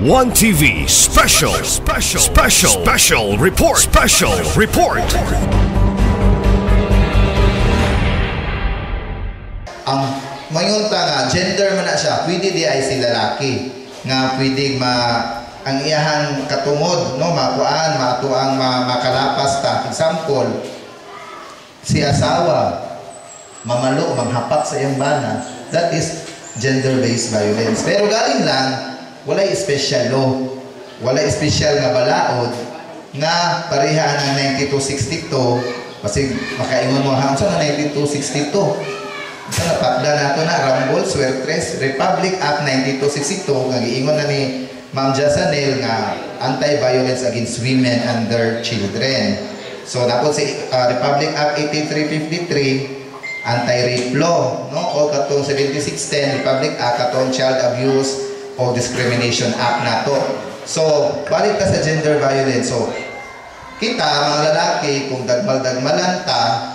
One TV special report. Ang mayunta nga gender man na siya, pwede di ay si lalaki nga pwede ang iyahang katungod no makuan matuang makalapas ta. Example, si asawa mamalo maghapak sa iyang bana, that is gender-based violence. Pero galing lang walay special law, walay special nga balaod nga pareha ng 9262 kasi makaingon mo hanggang sa 9262 sa napakda nato na Rambol Suertres Republic Act 9262 nga giingon na ni Ma'am Jasanel nga anti-violence against women and their children. So dapat si Republic Act 8353 anti-rape law, no? O katong 7610 Republic Act katong Child Abuse o Discrimination Act nato. So balik ka sa gender violence. So kita mga lalaki kung dagmal-dagmalan ta,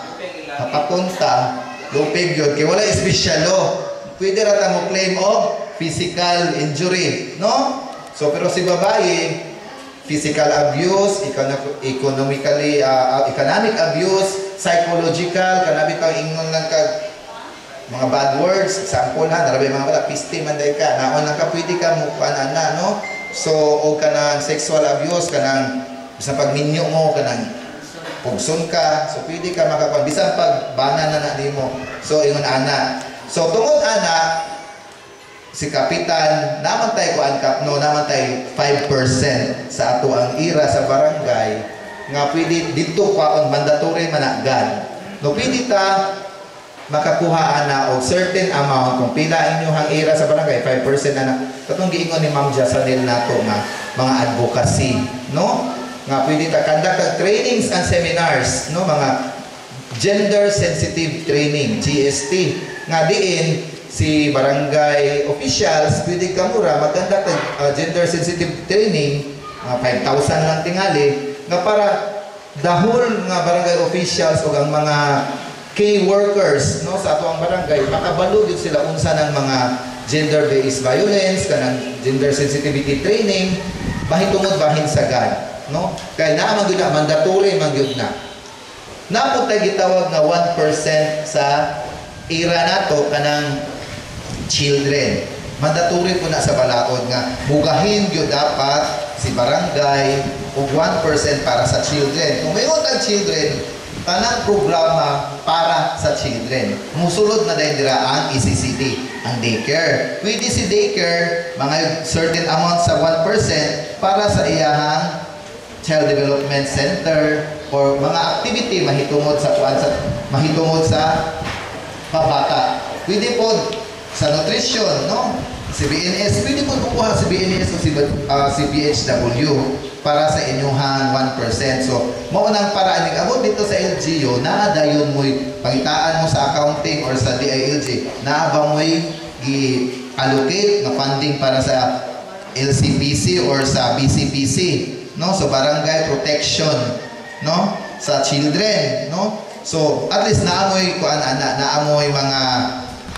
papapunta, lupig yun, kaya wala special law. Pwede rata mo claim of physical injury, no? So pero si babae, physical abuse, economic abuse, psychological, kanabit pang ingon lang kag mga bad words, example ha, narabi mga bala, piste manday ka, naon lang ka, pwede ka mukuan na, no? So, o ka ng sexual abuse, ka ng isang pagminyo mo, ka ng pugson ka, so pwede ka makakuan, bisang pagbana na di mo. So, ingon ana. So, tungod ana, si Kapitan, naman tayo kuan kap, no, naman tayo 5% sa ato ang ira sa barangay, nga pwede dito kwaon mandatory managad. No, pwede ta makakuha na o certain amount kung pila inyong ira sa barangay 5% na katong giingon ni Ma'am Jasanel nato nga mga advocacy, no, nga pwede ta conduct trainings and seminars, no, mga gender sensitive training GST nga diin si barangay officials pwede kamura mag-conduct gender sensitive training 5,000 lang tingali nga para dahol nga barangay officials o ang mga K-workers no sa ato ang barangay makabalo gyud sila unsa ng mga gender-based violence kanang gender sensitivity training mahitungod bahin sagad, no, kay naa man gyud mandatory man gyud na napod tay gitawag nga 1% sa ira nato kanang children. Mandatory po na sa balaod nga mugahin gyud dapat si barangay og 1% para sa children. Kung mayon ang children tanang programa para sa children. Musulod na dahil dira ang ECCD, ang daycare. Pwede si daycare, mga certain amount sa 1% para sa iyahang child development center or mga activity mahitungod sa pabata. Pwede po sa nutrition, no? Si BNS, pwede po kukuha si BNS o si BHW para sa inyuhang 1%. So, maunang paraan ng abot dito sa LGU, naadayon mo'y pangitaan mo sa accounting or sa DILG, naaba mo'y i-allocate na funding para sa LCPC or sa BCPC, no? So, barangay protection, no? Sa children, no? So, at least naamoy mga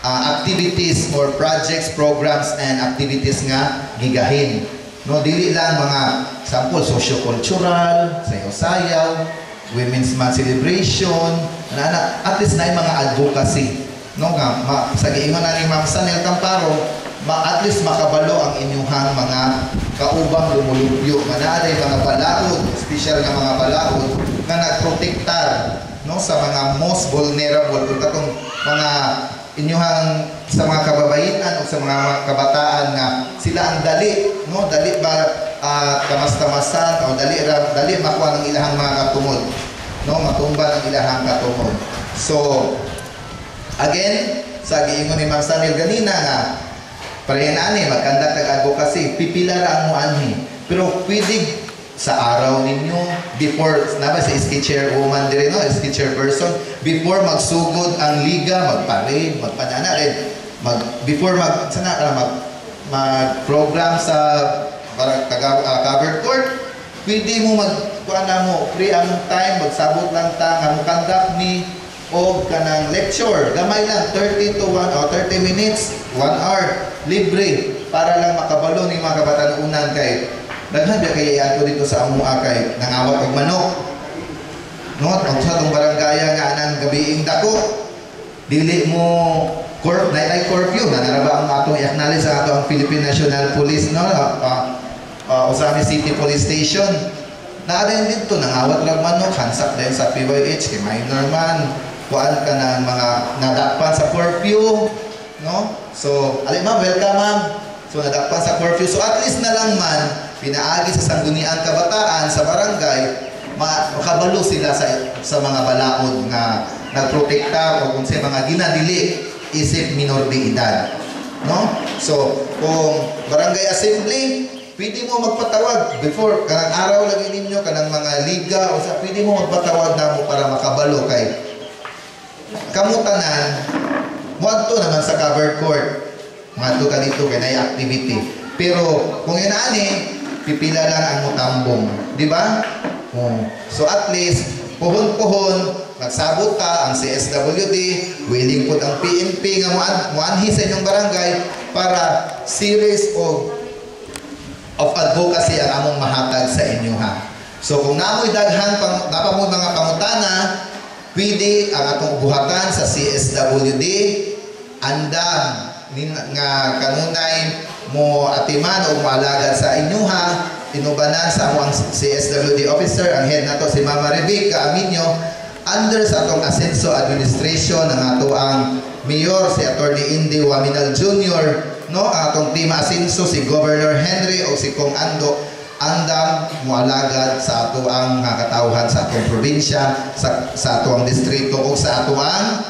activities or projects, programs, and activities nga gigahin. No, dili lang mga sample socio-cultural, sayaw-sayaw, Women's Month celebration, at least na mga advocacy. No, nga, sa giingon na ni Ma'am Sanel Camparo, at least makabalo ang inyuhang mga kaubang lumulubyo. Manaaday mga balaod, special nga mga balaod, nga nagprotektar no, sa mga most vulnerable, kung katong mga inyuhang sa mga kababaihan o sa mga kabataan nga sila ang dali, no, dali ba tamas-tamasan o dali makuha ng ilahang mga katungod, no, matumba ng ilahang katungod. So again, sa giingon ni Ma'am Sanel ganina nga pareha na ani magkandak ng advocacy, pipila ra ang muanhi, pero pwede sa araw ninyo before naba sa SK chairwoman dire, no, SK chairperson, before magsugod ang liga, magparade, magpanana rin, before mag program sa covered court, pwede mo magkuan na mo free ang time, magsabot lang ta nga mo conduct ni o kanang lecture gamay lang 30 minutes 1 hour libre para lang makabalo ni mga kabatanunan kay daghan biya kay ato dito sa amua kay nangawat og manok. No, sa tong barangay nga anang gabiing dako. Dili mo night curfew na naraba ang atong i-acknowledge sa ato ang Philippine National Police, no? Usami City Police Station. Naadin dito nangawat lang manok, hansak din sa PYH kay minor man. Kuan ka ng mga nadakpan sa curfew, no? So, alay ma'am, welcome ma'am. So, nadakpan sa curfew. So, at least na lang man, pinaagi sa sangguniang kabataan sa barangay, makabalo sila sa mga balaod nga nagprotekta o kung sa mga ginadili isip minor de edad, no? So, kung barangay assembly, pwede mo magpatawag before kanang araw lagi ninyo kanang mga liga o sa pwede mo magpatawag na mo para makabalo kay kamutanan mo adto naman sa covered court madto ka dito kay nay activity pero kung inaani pipila lang ang mutambong, di ba? So at least puhon-puhon magsabot ka ang CSWD, willing po ang PNP nga muanhi sa inyong barangay para series of advocacy ang among mahatag sa inyo ha. So kung namoy daghan napamo mga pangutana, pwede ang atong buhatan sa CSWD andam nga kanunay mo atiman o moalagad sa inyo ha. Inubanan sa among CSWD officer ang head nato si Mama Rebecca Aminyo under sa atong Asenso Administration ng ato ang Mayor si Attorney Indy Waminal Jr. No, atong team Asenso si Governor Henry o si Kong Ando andam moalagad sa ato ang katawhan sa atong probinsya, sa ato ang distrito o sa ato ang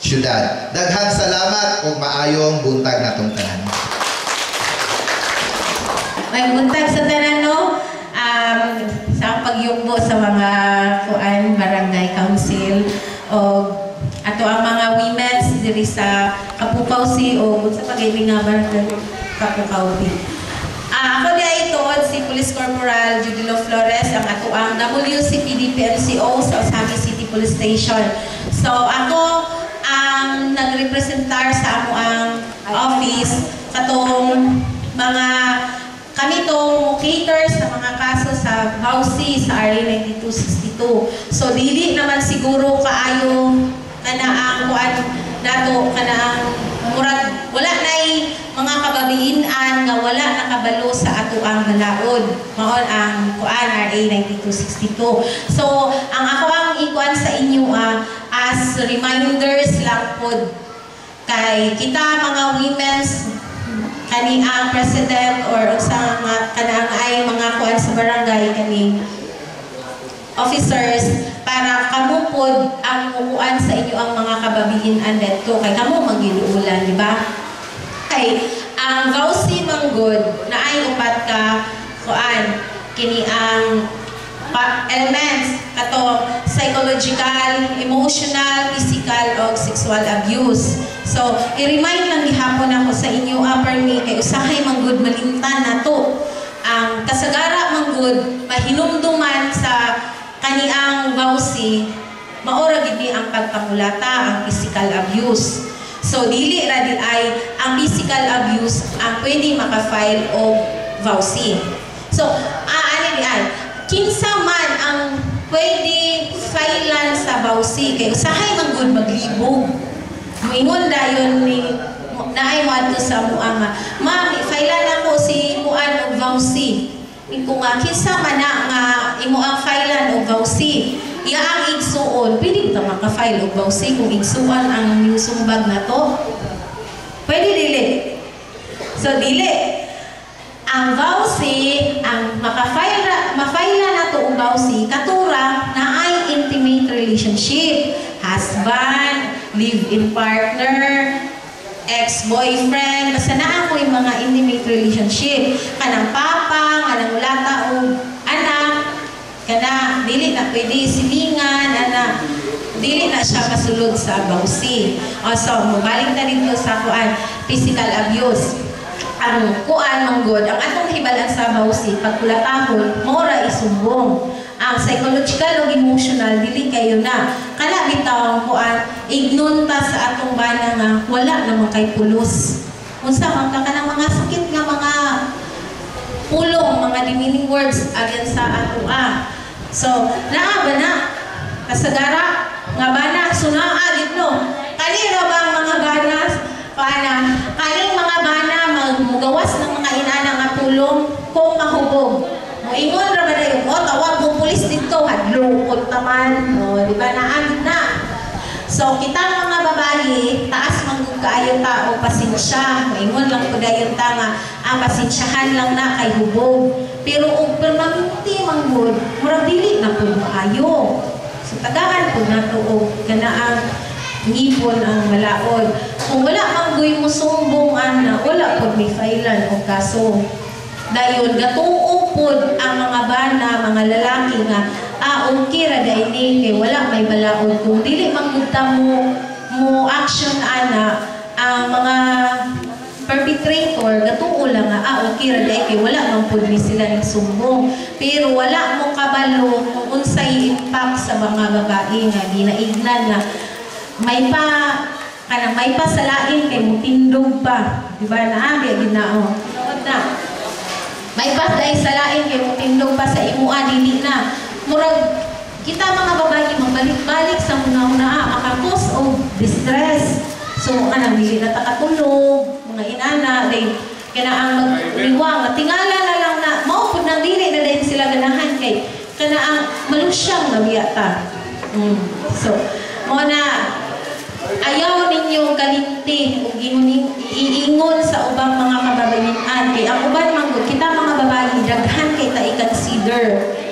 syudad. Daghang salamat ug maayong buntag natong tanan. May buntag sa tanan no. Sa pagyugbo sa mga barangay council o ato ang mga women's diri sa Kapukawsi o sa pag-ibig nga barangay Kapukawsi. Ako diay tuod si Police Corporal Judilo Flores ang ato ang WCPD-PNCO sa Osami City Police Station. So ako ang nagrepresentar sa amo ang office katong mga kami itong caters sa mga kaso sa Bausi sa RA 9262. So, dili naman siguro kaayo kana ang kuan nato kana ang murag wala nay mga kababiinan nga wala nakabalo sa ato ang balaod. Maon ang kuan RA 9262. So, ang ako ang ikuan sa inyo as reminders lang pod kay kita mga women's kani ang president or sa kanang ay mga kuan sa barangay kani officers para kamo pod ang kuan sa inyo ang mga kababihinan dito kay kamo magiluulan, di ba? Kay ang Bausi manggod na ay upat ka kuan kini ang elements kato psychological, emotional, physical o sexual abuse. So, i-remind lang gihapon ako sa inyo permi kay usahay manggod malimtan nato ang kasagara manggod mahinumduman sa kaniang Bausi maora gid ni ang pagpangulata ang physical abuse. So, dili ra di ay ang physical abuse ang pwede maka-file og Bausi. So, ani di ay kinsa man ang pwede filean sa Bausi kay usahay manggod maglibog. Moingon dayon ni naay mo adto sa muang ma'am filean ako si muan og Bausi. Iko nga kinsa man nga imo ang filean og Bausi. Iya ang igsuon, pwede ta maka-file og Bausi kung igsuan ang sumbag nato. Pwede dili. So dili. Ang Bausi, ang ma-file na to ang Bausi, katura na ay intimate relationship. Husband, live-in partner, ex-boyfriend, basta na ako yung mga intimate relationship. Kanang papa, kanang lata o anak, kana, dili na pwede silingan, anak, dili na siya masulod sa Bausi. So, mabalik na dito sa kuan, physical abuse. Ang kuan manggod ang atong hibalan sa Bausi pagkulatahon mora isumbong ang psychological o emotional dili kayo na kana bitaw ang kuan ignunta sa atong bana nga wala namang kay pulos unsa man ka kanang mga sakit nga mga pulong, mga demeaning words against sa ato So, naa ba na? Kasagara, nga ba na? Sunaa, gitno. Kanino ba ang mga ganas? Kaning mga bana, magmugawas ng mga inana nga pulong kung mahubog. Moingon ra ba na yung, tawag mo pulis dito, hadlukot naman. Di ba, naagid na. So, kita mga babae, taas manggug kaayo ta o pasensya. Moingon lang po dayon ta nga, pasensyahan lang na kay hubog. Pero og permanente manggod, murag dili na pud maayo. So tagaan pud nato og ganaang ngipon ang malaod. Kung wala manggoy mo sumbong ana, wala pud may failan og kaso. Dayon gatuo pud ang mga bana, mga lalaki nga okay ra daini kay wala may balaod. Kung dili manggud ta mo action ana ang mga perpetrator, gatuo lang nga, okay ra day kay wala man pud ni sila ng sumbong. Pero wala mo kabalo kung unsay impact sa mga babae nga ginaignan nga may pa salain kay mutindog pa. Di ba na abi ginao? Na. May pa dai salain kay mutindog pa sa imuha dili na. Murag kita mga babae magbalik-balik sa una-una makakos og distress. So, dili na takatulog, mga inana, kanaang magriwang, tingala na lang na, maupod ng dili na dahil sila ganahan kay, kanaang malusyang nabiyata. So, na, ayaw ninyong kalinti o iingon sa ubang mga kababayan. Kay ang uban manggod, kita mga babae, daghan kay ta i-consider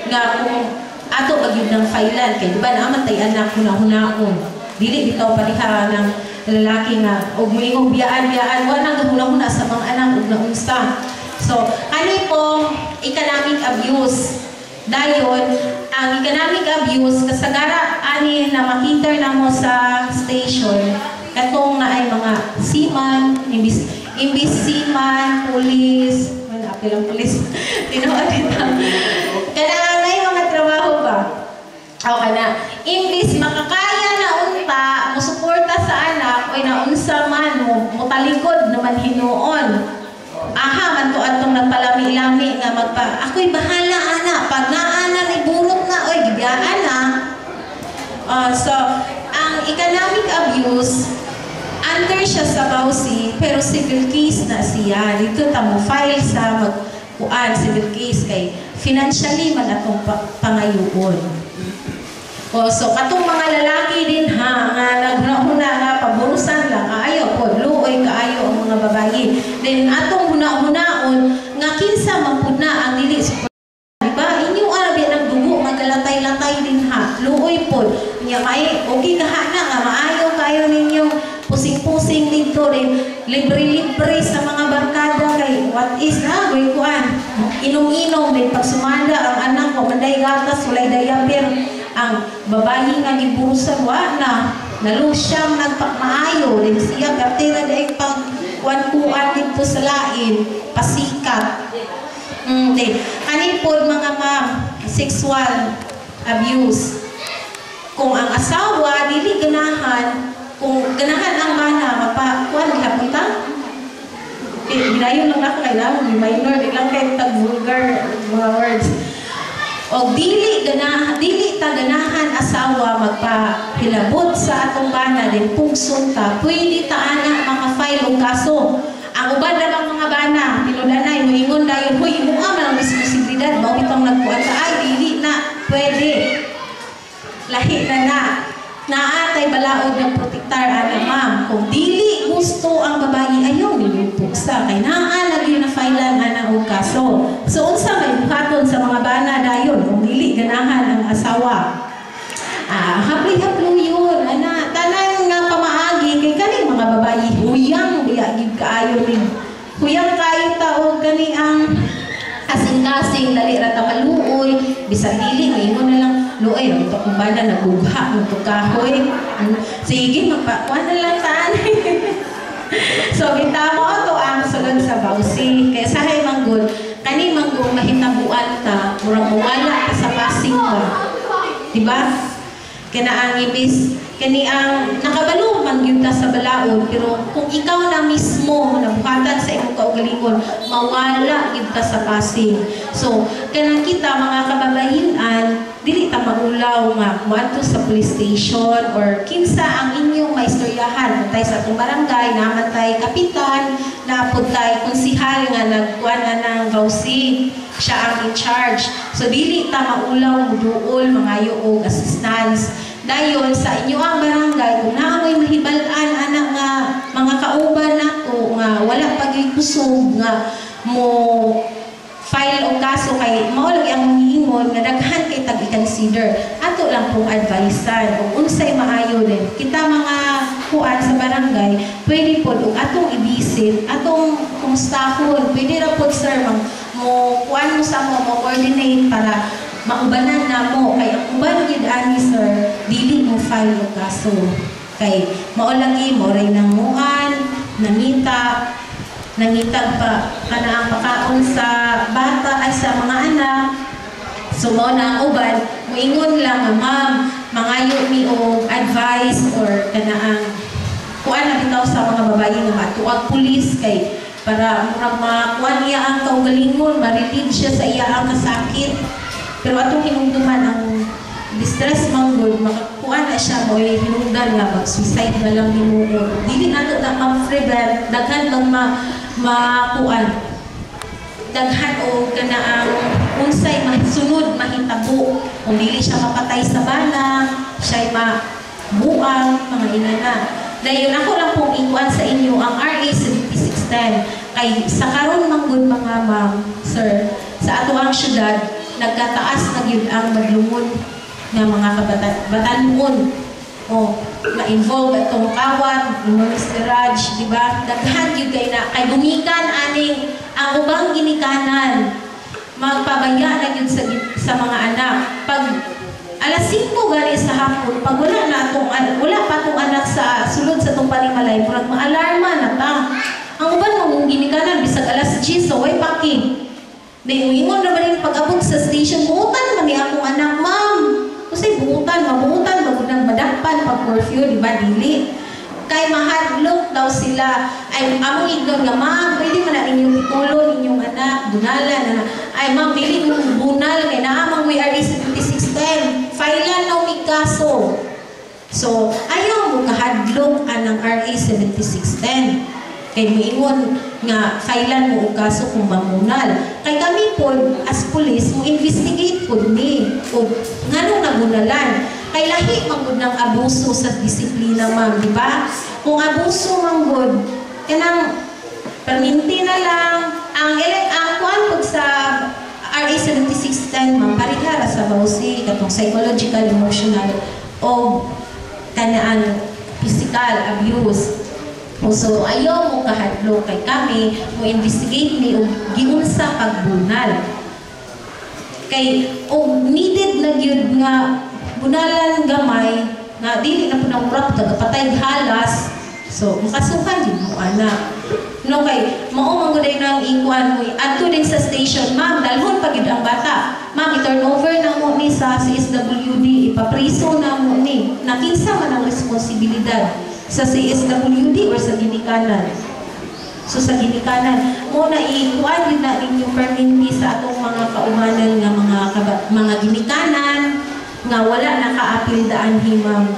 nga kung ato bagyod ng failan. Kay diba naman tayo anak huna-hunaon. Dili bitaw paliha ng lalaki nga og moingog biyaan wa nang gahuna-huna sa mga anak ug naunsa. So ani po economic abuse. Dayon ang economic abuse kasagara ani na makita na mo sa station katong na ay mga seaman, imbis seaman, police, wala lang police. Tinuod dito. Kailangan na yung mga trabaho ba? Okay na. Imbis makakaya na unta, musuporta sa anak, o naunsa man, mutalikod naman hinuon. Man to atong nagpalami-lami nga ako'y bahala ana, pag naana ni burot na, gibiyaan na. So, ang economic abuse, under siya sa bawsi, pero civil case na siya. Dito tamo file sa magkuan, civil case kay financially man atong pangayuon. So katong mga lalaki din nga naghuna nga paburusan lang ayaw po luoy kaayo ang mga babae. Then atong huna-hunaon nga kinsa man pud na ang dili support. Diba? Inyo arabi nagdugo magalatay-latay din luoy pod. Nya may okay kaha na nga maayo kayo ninyong pusing-pusing dito rin libre-libre sa mga barkada kay what is kuan inom-inom din pag sumanda ang anak ko manday gatas walay diaper. Ang babae nga giburusan wa na nalusyang nagpamaayo din siya kaptera dahil pag kuan-kuan dito sa lain pasikat. Kanin po mga sexual abuse. Kung ang asawa dili ganahan, kung ganahan ang mana mapakuan gihapunta gidayon lang ako kailangan may minor di lang kay tag vulgar mga words. O dili ta ganahan asawa magpahilabot sa atong bana din pugson ta pwede ta ana maka-file og kaso. Ang uban ra mga bana tinudanay moingon dayon hoy imo man ang responsibilidad mao bitong nagkuan ta ay dili na pwede. Lahi na naatay balaod ng protektar ana ma'am. Kung dili gusto ang babae ayaw nilupog sa kay naa lagi na filean ana og kaso. So unsa may buhaton sa mga bana dayon kung dili ganahan ang asawa? Hapli-haplo yun ana tanan nga pamaagi kay kaning mga babae huyang biya gid kaayo ning huyang kayo taog kani ang asing-kasing dali ra ta maluoy bisan dili maingon na lang luoy ito kung bala nagugha ng kahoy. Sige magpakuan na lang taan. So gitamo to ang sulod sa bawsi kaya sahay manggod kani manggod mahitabuan ta murag mawala sa passing ba diba kaya ang ibis Kani ang nakabalo man gyud ta sa balaod, pero kung ikaw na mismo nabuhatan sa imong kaugalingon, mawala gyud ka sa passing. So kanang kita mga kababayan, dili ta maulaw nga moadto sa police station or kinsa ang inyong maistoryahan tay sa atong barangay, naman tay kapitan, naapod tay konsihal nga nagkuan na ng Vauci, siya ang in charge. So dili ta maulaw muduol mangayo og assistance. Dayon sa inyo ang barangay, kung naamoy mahibal-an anak nga mga kauban nato nga wala pagyoy kusog nga mo file o kaso kay mao lagi ang hiingon nga daghan kay tag i-consider. Ato lang pong advicean kung unsay maayo din. Kita mga kuan sa barangay, pwede pod og atong i-visit, atong kumustahon, pwede ra pod sir mo kuan mo sa mo coordinate para maubanan na mo kay ang uban gid ani sir dili mo file og kaso kay mao lagi mo ray nanguan nangitag pa kana ang pakaon sa bata ay sa mga anak. So mao na ang uban moingon lang nga ma'am mangayo mi og advice or kana ang kuan na bitaw sa mga babae nga matuag pulis kay para murag makuan iya ang kaugalingon ma-relieve siya sa iya ang kasakit. Pero atong hinungduman ang distress manggod, makakuha na siya mo hinungdan nga mag-suicide na lang hinuod. Dili nato na ma-prevent, daghan lang makuan. Daghan o kana ang unsay masunod, mahitabo. Kung dili siya mapatay sa bala, siya'y mabuang, mga inana. Dayon ako lang pong ikuan sa inyo ang RA 7610. Kay sa karon manggod mga ma'am, sir, sa ato ang syudad, nagkataas na yun ang madlungon ng mga batanon o ma-involve itong kawat, Mr. Raj, di ba? Daghan yun kayo na kay gumikan aning ang ubang ginikanan magpabaya na yun sa mga anak. Pag alas 5 gali sa hapon, pag wala pa itong anak sa sulod sa itong panimalay, murag ma-alarma na ta. Ang uban mong ginikanan, bisag alas 10, so way paki. Dahil ingon na ba rin pag-abot sa station, buutan naman ni akong anak, ma'am. Kasi buutan, magudang madakpan pag-curfew, di ba, dili. Kay mahadlok daw sila, ay among ignon nga, ma'am, pwede man na inyong titulo, inyong anak, bunalan, na, ay ma'am, dili mong bunal, kay naamang may RA 7610, failan na may kaso. So, ayaw mo kahadlok anang RA 7610. Kay moingon nga failan mo og kaso kung mamunal. Kay kami po as police mo investigate pud ni og ngano nagunalan. Kay lahi manggod ng abuso sa disiplina ma'am, di ba? Kung abuso manggod kanang perminti na lang ang kuan pud sa RA 7610 ma'am parihara sa Vauci katong psychological, emotional o kanaan physical abuse. So, ayaw mo kahadlo kay kami mo investigate ni og giunsa pagbunal. Kay needed na gyud nga bunalan gamay nga dili na punang urap tagapatay halas. So, makasuhan din mo anak. No kay mao man gud nang ikuan mo adto din sa station, ma'am, dalhon pa gyud ang bata. Ma'am, i-turn over na mo ni sa CSWD, ipapriso na mo ni. Nakinsa man ang responsibilidad sa CSWD or sa ginikanan. So sa ginikanan, mo na ikuan din na inyong perminti sa atong mga kaumanan nga mga ginikanan nga wala naka-apil daan himam.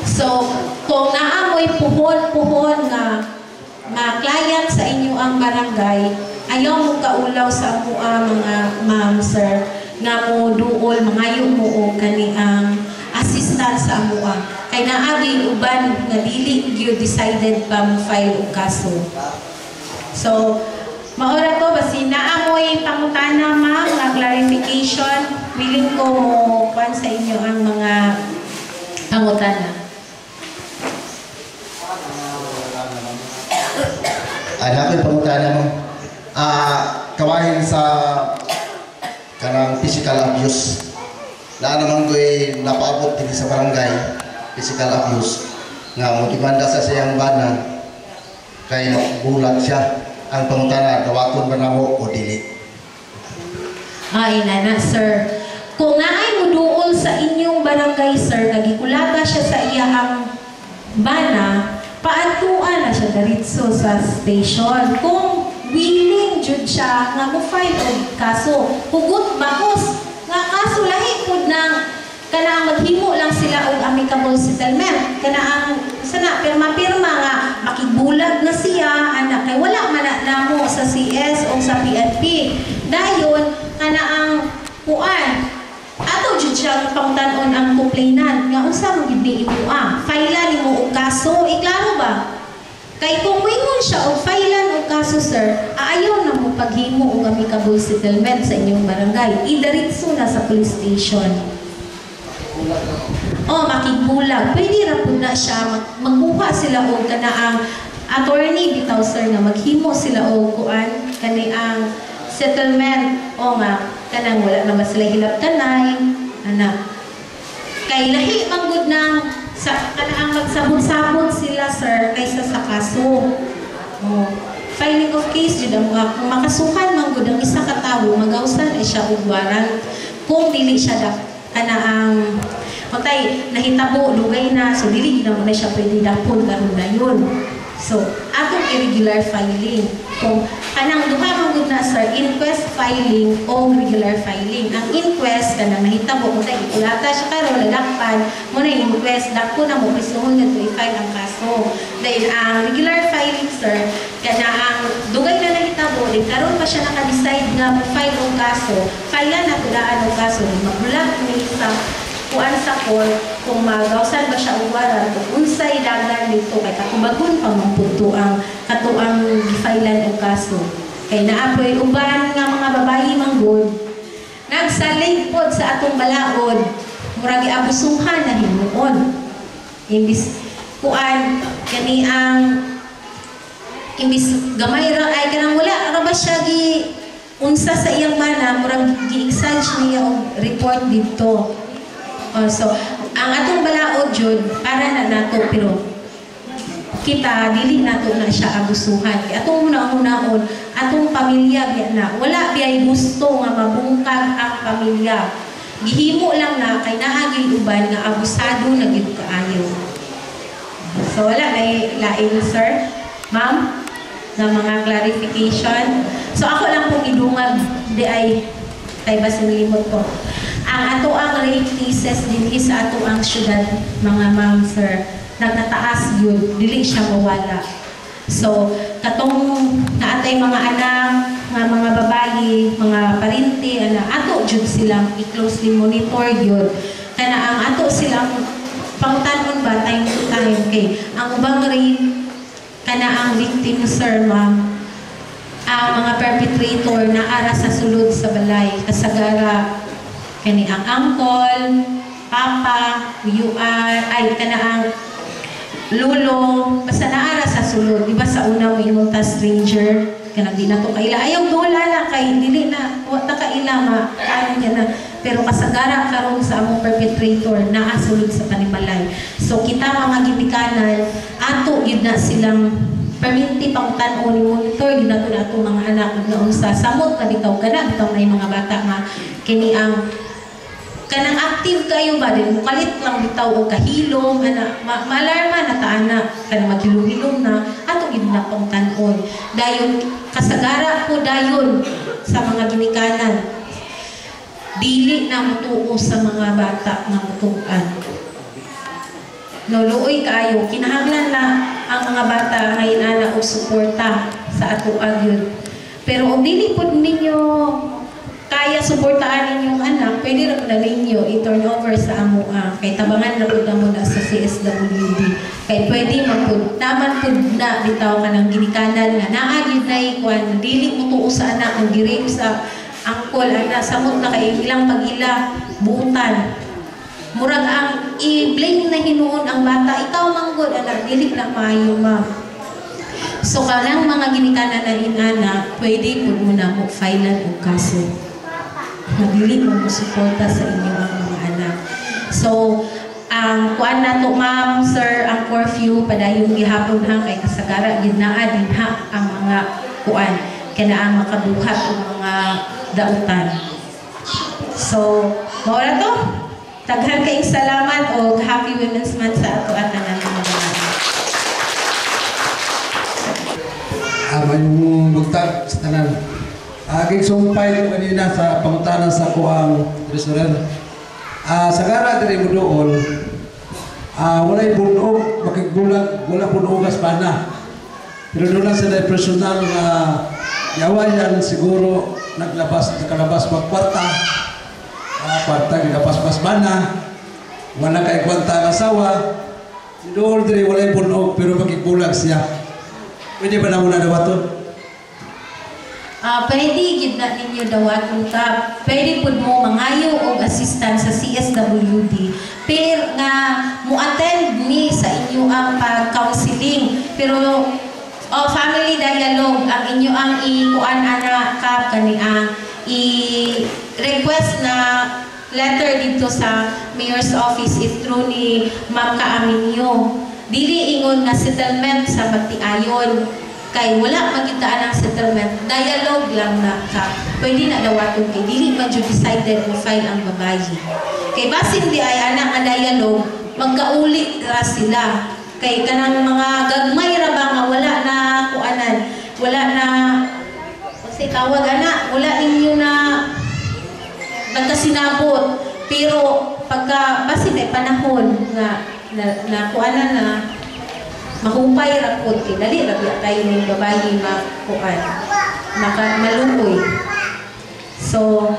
So kung naamoy puhon nga client sa inyo ang barangay, ayaw mo kaulaw sa mga ma'am, sir, nga mo duol, mangayo mo o kani ang assistance sa amua. Kay naagi uban nga dili gyud decided pa mo file og kaso. So, maura to basi naamoy pangutana ma'am nga clarification, willing ko mo kuan sa inyo ang mga pangutana. Ako'y pangutana mo. Kawahin sa kanang physical abuse. Na naman ko'y napaabot din sa barangay, physical abuse. Nga mo dimanda sa siyang bana, kay bulat siya. Ang pangutana, gawaton ba na mo o dili? Ay, nana, sir. Kung naay muduol sa inyong barangay sir, nagikulaga siya sa iyang bana, paatuan na siya diretso sa station. Kung willing jud siya nga mo file og kaso, hugot bakos nga kaso lahi pud nang kanaang maghimo lang sila og amicable settlement. Kanaang sana pirma-pirma nga makigbulag na siya anak kay wala man na namo sa CS o sa PNP. Dayon kanaang kuan ato jud siya pangtan-on ang complainant nga unsa mo gid ni imo failan nimo og kaso, iklaro ba? Kay kung wingon siya og failan og kaso sir, aayaw na mo paghimo og amicable settlement sa inyong barangay. Idiretso na sa police station. Makigbulag. Pwede ra pud na siya magkuha sila og kanaang attorney bitaw sir nga maghimo sila og kuan kani ang settlement nga kanang wala naman sila hilabtanay ana kay lahi manggod nang sa kanaang magsabot-sabot sila sir kaysa sa kaso. Filing of case jud ang kung makasuhan manggod ang isa ka tawo magawsan ay siya og warrant kung dili siya kanaang matay nahitabo lugay na so dili na mo na siya pwede dapon karon dayon. So, atong irregular filing. Kung kanang duha manggod na sir, inquest filing o regular filing. Ang inquest kanang nahitabo mo tay ikulata siya karon ladakpan mo na inquest dako na mo prisuhon ngadto i-file ang kaso. Dahil ang regular filing sir kanang dugay na nahitabo din karon pa siya naka-decide nga mo file og kaso, file na tudaan og kaso magulat ni sa kuan sa court kung magawsan ba siya og warrant kung unsay dagan dito kay katubagon pa mamputo ang katuang gifailan og kaso kay naapoy uban nga mga babayi manggod nagsalig pod sa atong balaod murag giabusuhan na himuon imbis kuan kani ang imbis gamay ra ay kanang wala ra ba siya gi unsa sa iyang mana murag gi-exage niya og report dito. So, ang atong balaod jud para na nato pero kita dili nato na siya abusuhan. Kaya atong una-unaon atong pamilya biya na wala biyay gusto nga mabungkag ang pamilya. Gihimo lang na kay naa gyud uban nga abusado na gyud kaayo. So wala may lain sir, ma'am na mga clarification. So ako lang pong idungag di ay tay basin limot ko. Ang ato ang rape cases din sa ato ang syudad mga ma'am sir nagtataas yun, dili siya mawala. So katong naatay mga anak nga mga babayi, mga parinti ana ato jud silang i-closely monitor yun kana ang ato silang pangutanon ba time to time kay ang ubang rape kana ang victim sir ma'am ang mga perpetrator na ara sa sulod sa balay kasagara kani ang uncle, papa, UR, ay kanang lolo, basta naara sa sulod. Diba sa una mo ingon ta stranger, kanang di na to kaila. Ayaw dola na kay dili na wata kaila ma ano niya na. Pero kasagara karon sa among perpetrator naa sulod sa panimalay. So kita mga ginikanan ato gyud na silang perminti pang tan-o ni monitor gyud nato na ato mga anak na unsa samot na bitaw kana bitaw na mga bata nga kini ang kanang active kayo ba din mukalit lang bitaw o kahilom ana maalarma na ta ana kanang maghilom-hilom na ato gid na pang tan-on dayon kasagara ko dayon sa mga ginikanan dili na mutuo sa mga bata nga mutuan no luoy kayo kinahanglan na ang mga bata ngayon ana og suporta sa ato agyon pero og dili pud ninyo kaya suportahan ninyong anak, pwede rin na ninyo i-turn over sa amo kay tabangan na po na muna sa CSWD. Kay pwede mapud, naman po na bitaw ka ng ginikanan nga naagid na ikuan, dili mo tuo sa anak, ang girip sa angkol, anak, samot na kayo ilang pag-ila, buutan. Murag ang i-blame na hinuon ang bata, ikaw manggod, anak, dili na maayo ma'am. So kanang mga ginikanan na inana, pwede po muna mo filean o kaso. Madili mo suporta sa inyo ang mga anak. So, ang kuan nato ma'am, sir, ang curfew padayong gihapon ha kay kasagara ginaa din ha ang mga kuan kana ang makabuhat og mga dautan. So, maura to. Daghan kayong salamat o Happy Women's Month sa ato at tanan mga babae. May bugtag sa tanan. Aging sumpay ko kanina sa pangutanan sa kuang restaurant. Sa gara diri mo doon, walay bunog, makigulag, wala bunogas pa na. Pero doon lang sila personal na yawayan siguro nakalabas magkwarta. Kwarta ginabas-bas ba na. Wala kay kwanta ng asawa. Doon diri walay bunog pero makigulag siya. Pwede ba na muna dawaton? Pwede gid na ninyo dawaton ka. Pwede pud mo mangayo og assistant sa CSWD. Pero nga mo-attend ni sa inyo ang pag-counseling. Pero family dialogue ang inyo ang ikuan ana ka kani ang i-request na letter dito sa mayor's office is through ni Ma'am Kaaminyo. Dili ingon nga settlement sa magtiayon. Kay wala magitaan ang settlement, dialogue lang na ka. Pwede na dawaton kay dili man jud decided mo file ang babayi. Kay basin di ay anak nga dialogue, magkauli ra sila. Kay kanang mga gagmay ra ba nga wala na kuanan, wala na kasi tawag ana, wala ninyo na nagkasinabot. Pero pagka basin ay panahon nga na kuanan na mahupay ra pud kay dali ra tayo ning babayi makuan maluoy. So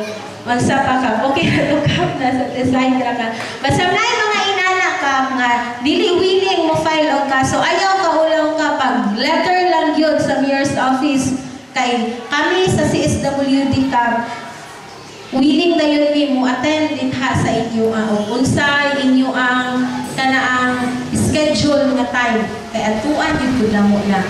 magsa pa ka okay na to kap na sa design ra ka basta na mga inana ka nga dili willing mo file og kaso ayaw ka ulaw ka pag letter lang gyud sa mayor's office kay kami sa CSWD ka willing na yun mo attend din ha sa inyo unsa inyo ang kanaang schedule nga time kay atuan yun lang muna.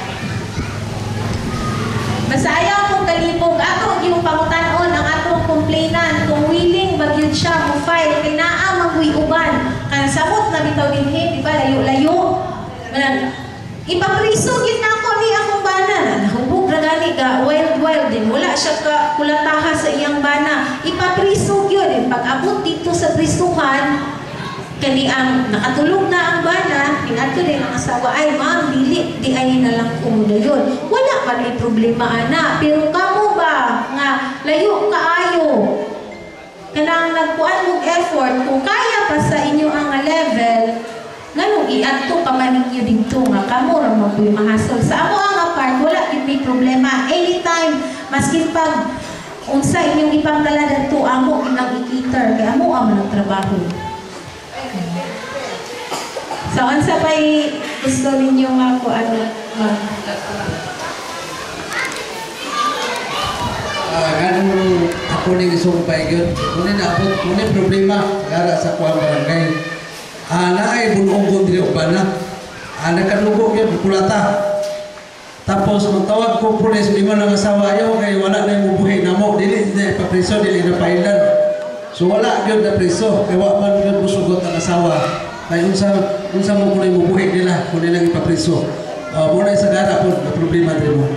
Basta ayaw kong kalibog ato yung pangutanon ang atong complainant kung willing bagyod siya mo file kay naa magwi uban kan sabot na bitaw dinhi di ba layo-layo ipapriso gid nako ni akong bana nahubog ra gani ka wild din wala siya ka kulataha sa iyang bana ipapriso gyud pag abot dito sa prisuhan kani ang nakatulog na ang bana inadto din ang asawa ay ma'am dili di ay na lang kumudayon wala man ay problema ana pero kamo ba nga layo kaayo kanang nagkuan og effort kung kaya pa sa inyo ang level nganong iadto pa man ninyo dito nga kamo ra mabuy mahasol sa amo ang part wala gid may problema anytime maski pag unsa inyong ipangdala dito amo inang ikiter kay amo ang trabaho. So, unsa pa'y gusto ninyo ako ganun ako ning isumpay yun. Kunin abot, kunin problema gara sa kuang barangay. Naay bunog diri uban na. Nakadugo yun, kulata. Tapos magtawag ko pulis, mingon ang asawa ayaw kay wala na yung bubuhay na mo. Dili na ipapriso, dili na pailan. So wala yun na priso, kaya wala man yun musugot ang asawa. Kaya unsa mo kulay mo buhay nila kung nilang ipapriso. Muna sa gara po na problema din mo.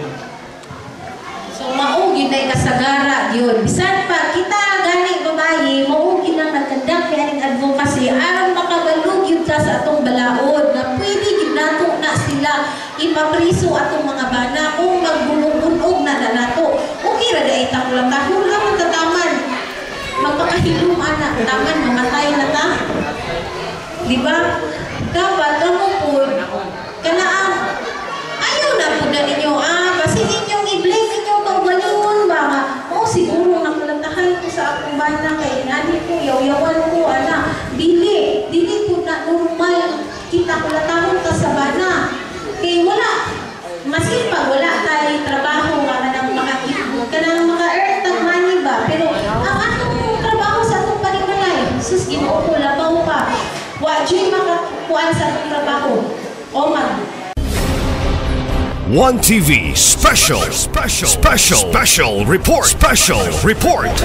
So maugin na kasagara yun. Bisan pa kita gani babayi, maugin na nagkandak kaya ng advocacy aron makabalog yun ka sa atong balaod na pwede yun nato na sila ipapriso atong mga bana kung magbulog-bulog na nato. Okay ra da itang lang tahon lang tataman. Magpakahilom anak, taman mamatay na ta. Diba? Dapat mo po kanaang ayaw na po na ninyo kasi ninyong i-blame ninyong pagbalingon ba nga siguro nakulatahan ko sa akong bana kay inani ko yaw-yawan ko dili po na normal kita kulatahon ta sa bana kay wala maski pa wala tayo trabaho nga kanang maka-earn tag money ba pero ang atong trabaho sa atong panimalay sus Ginoo ko labaw pa wa jud makakuan sa atong trabaho o mag One TV special report.